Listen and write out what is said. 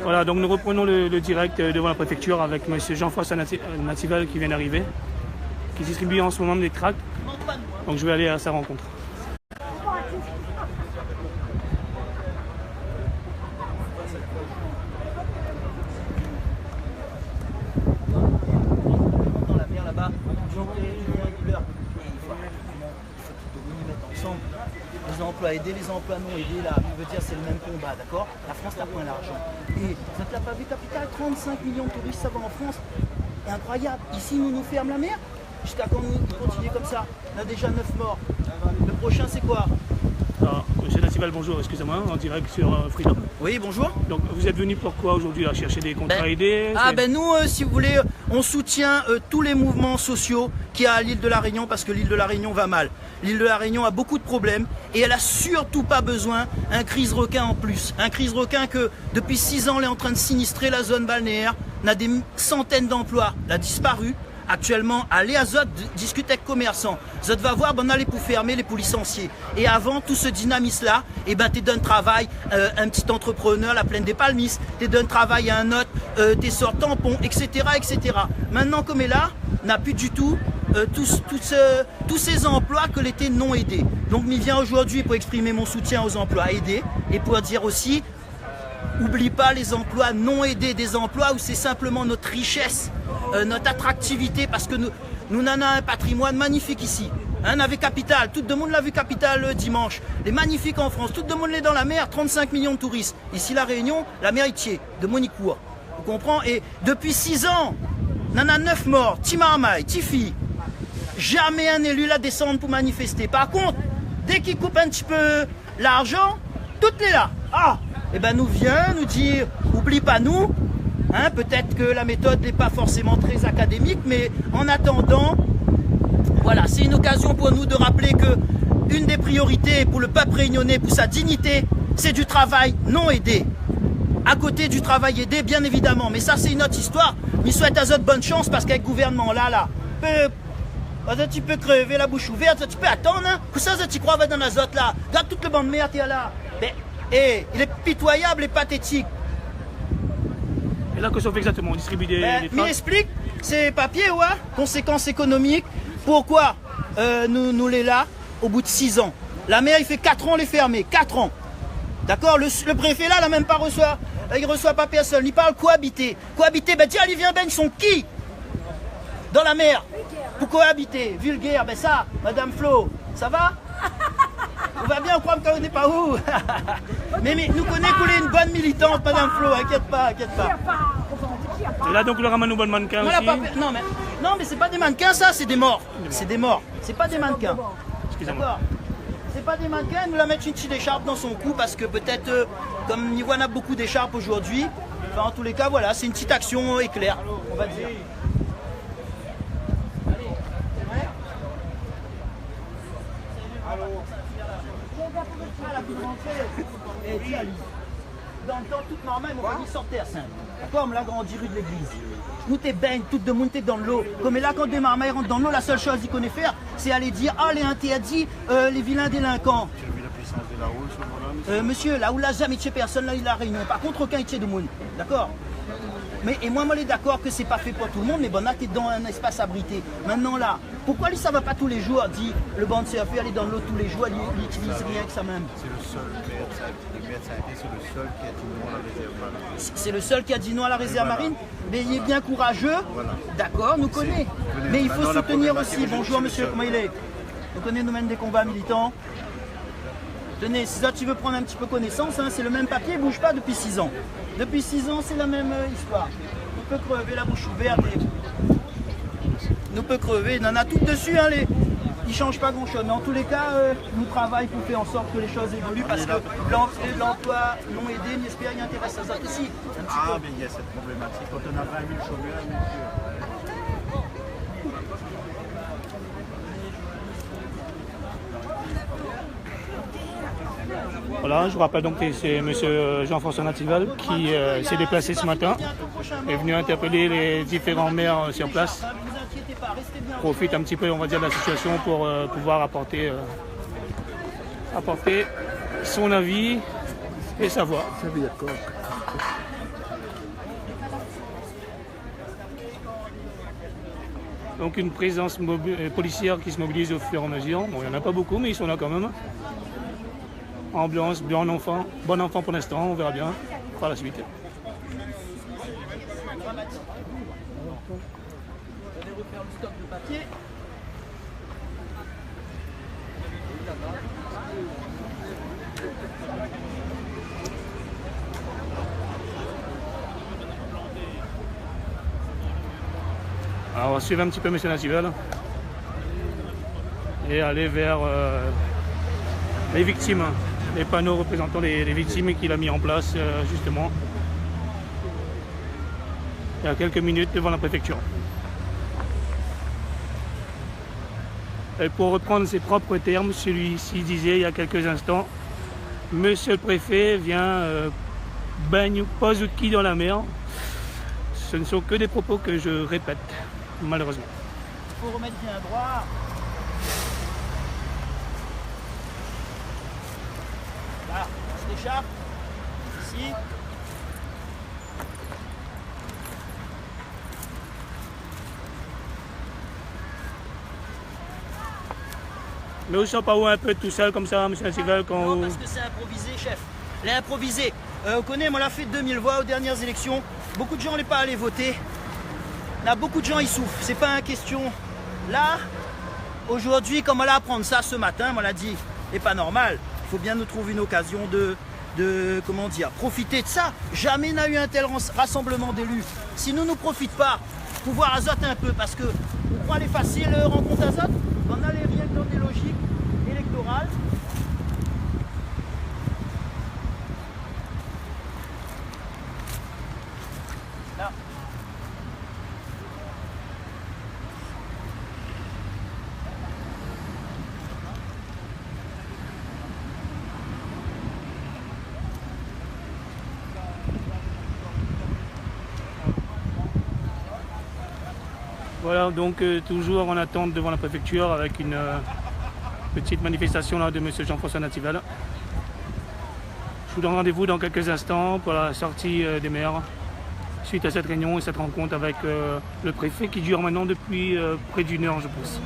Voilà, donc nous reprenons le direct devant la préfecture avec M. Jean-François Natival qui vient d'arriver, qui distribue en ce moment des tracts. Donc je vais aller à sa rencontre. Les emplois aidés, les emplois non aidés, là, je veux dire, c'est le même combat, d'accord? La France n'a pas l'argent. Et vous n'avez pas vu, capital, 35 millions de touristes, ça va en France. C'est incroyable. Ici, nous ferme la mer. Jusqu'à quand nous continuer comme ça? On a déjà 9 morts. Le prochain, c'est quoi? Alors, monsieur Natival, bonjour, excusez-moi, en direct sur Freedom. Oui, bonjour. Donc vous êtes venu pourquoi aujourd'hui à chercher des contrats aidés? Nous, si vous voulez, on soutient tous les mouvements sociaux qu'il y a à l'île de la Réunion parce que l'île de la Réunion va mal. L'île de la Réunion a beaucoup de problèmes et elle a surtout pas besoin d'un crise requin en plus. Un crise requin que depuis 6 ans, elle est en train de sinistrer la zone balnéaire. On a des centaines d'emplois, elle a disparu. Actuellement, allez à Zot, discutez avec commerçants. Zot va voir, on allait pour fermer, les pour licencier. Et avant, tout ce dynamisme-là, tu donnes travail à un petit entrepreneur, la plaine des Palmis, tu donnes travail à un autre, tu sors tampon, etc., etc. Maintenant, comme est là, on n'a plus du tout tous ces emplois que l'été non aidés. Donc, je viens aujourd'hui pour exprimer mon soutien aux emplois aidés et pour dire aussi, oublie pas les emplois non aidés, des emplois où c'est simplement notre richesse, notre attractivité, parce que nous en avons un patrimoine magnifique ici. On avait Capital, tout le monde l'a vu Capital dimanche. Les magnifiques en France, tout le monde est dans la mer, 35 millions de touristes. Ici la Réunion, la mer entière, de Monicourt. Vous comprenez? Et depuis 6 ans, on en a 9 morts, Timarmaï, Tifi. Jamais un élu la descendre pour manifester. Par contre, dès qu'il coupe un petit peu l'argent, toutes les là. Nous vient nous dire, oublie pas nous. Peut-être que la méthode n'est pas forcément très académique, mais en attendant, voilà, c'est une occasion pour nous de rappeler que une des priorités pour le peuple réunionnais, pour sa dignité, c'est du travail non aidé. À côté du travail aidé, bien évidemment, mais ça c'est une autre histoire. Je souhaite à eux bonne chance parce qu'avec le gouvernement tu peux crever la bouche ouverte, tu peux attendre. Que ça, tu crois dans la zone là? Regarde toute le bande de merde, il là. Il est pitoyable et pathétique. Et là, qu'est-ce qu'on fait exactement? On distribue des tracts? Mais explique, ces papiers, conséquences économiques, pourquoi nous les là au bout de 6 ans. La mer, il fait 4 ans les fermer, 4 ans. D'accord? Le préfet là, il n'a même pas reçoit, il reçoit pas personne, il parle cohabiter. Cohabiter, tiens, allez, viens, ils sont qui? Dans la mer. Pour cohabiter, vulgaire, ça, Madame Flo, ça va? On va bien, on croit qu'on n'est pas où. mais nous connaissons couler une bonne militante, Madame Flo, inquiète pas. Et là donc le ramanou bon mannequin aussi. Non mais c'est pas des mannequins ça, c'est des morts. C'est des morts, c'est pas des mannequins. Excusez-moi. C'est pas des mannequins, nous la mettre une petite écharpe dans son cou parce que peut-être, comme Nivoine a beaucoup d'écharpes aujourd'hui, en tous les cas voilà, c'est une petite action éclair, on va dire. Dans le temps, toute normale, on va dire sortir ça. Comme la grande rue de l'église. Nous t'es baigne, tout le monde t'es dans l'eau. Comme là, quand des marmailles rentrent dans l'eau, la seule chose qu'ils connaissent faire, c'est aller dire les interdits, les vilains délinquants. Monsieur, là où il n'a jamais tué personne, là il a réunion. Par contre, aucun tué de monde. D'accord? Et moi, je suis d'accord que c'est pas fait pour tout le monde, mais bon, là, tu es dans un espace abrité. Maintenant, là, pourquoi lui, ça va pas tous les jours? Dit le banc de surfer, aller dans l'eau tous les jours, il n'utilise rien que ça même. C'est le seul, c'est le seul qui a dit non à la réserve marine. C'est le seul qui a dit non à la réserve marine? Mais il est bien courageux, d'accord, nous connaît. Mais il faut soutenir aussi. Bonjour, monsieur, comment il est? Nous connaissons, nous mène des combats militants. Tenez, si ça tu veux prendre un petit peu connaissance, c'est le même papier, il ne bouge pas depuis 6 ans. Depuis 6 ans, c'est la même histoire. On peut crever la bouche ouverte. Nous peut crever, il en a tout dessus, ils ne changent pas grand-chose. Mais en tous les cas, nous travaillons pour faire en sorte que les choses évoluent parce que l'emploi non aidé, j'espère, il intéresse à ça aussi. Mais il y a cette problématique. Quand on a 20 000 chômeurs, monsieur. Voilà, je vous rappelle donc que c'est M. Jean-François Natival qui s'est déplacé ce matin, est venu interpeller les différents maires sur place. Profite un petit peu, on va dire, de la situation pour pouvoir apporter son avis et savoir. Donc une présence policière qui se mobilise au fur et à mesure. Bon, il n'y en a pas beaucoup, mais ils sont là quand même. Ambiance, bon enfant pour l'instant, on verra bien par la suite. Alors on va suivre un petit peu M. Natival et aller vers les victimes, les panneaux représentant les victimes qu'il a mis en place justement il y a quelques minutes devant la préfecture. Et pour reprendre ses propres termes, celui-ci disait il y a quelques instants, Monsieur le préfet vient baigne pas de qui dans la mer. Ce ne sont que des propos que je répète, malheureusement. Il faut remettre bien droit. Là, on se décharpe. Ici. Mais vous ne sentez pas où un peu tout seul comme ça, M. Natival, quand Non, vous... parce que c'est improvisé, chef. L'improvisé. On connaît, moi, on l'a fait 2000 voix aux dernières élections. Beaucoup de gens n'ont pas allé voter. Là, beaucoup de gens, ils souffrent. C'est pas une question. Là, aujourd'hui, comme on l'a apprendre ça ce matin, on l'a dit, c'est pas normal. Il faut bien nous trouver une occasion de comment dire, profiter de ça. Jamais n'a eu un tel rassemblement d'élus. Si nous ne profitent pas, pouvoir azote un peu, parce que on prend les faciles rencontres azote, on a les rien dans des logiques électorales. Là. Voilà, donc toujours en attente devant la préfecture avec une petite manifestation là, de M. Jean-François Natival. Je vous donne rendez-vous dans quelques instants pour la sortie des maires suite à cette réunion et cette rencontre avec le préfet qui dure maintenant depuis près d'une heure, je pense.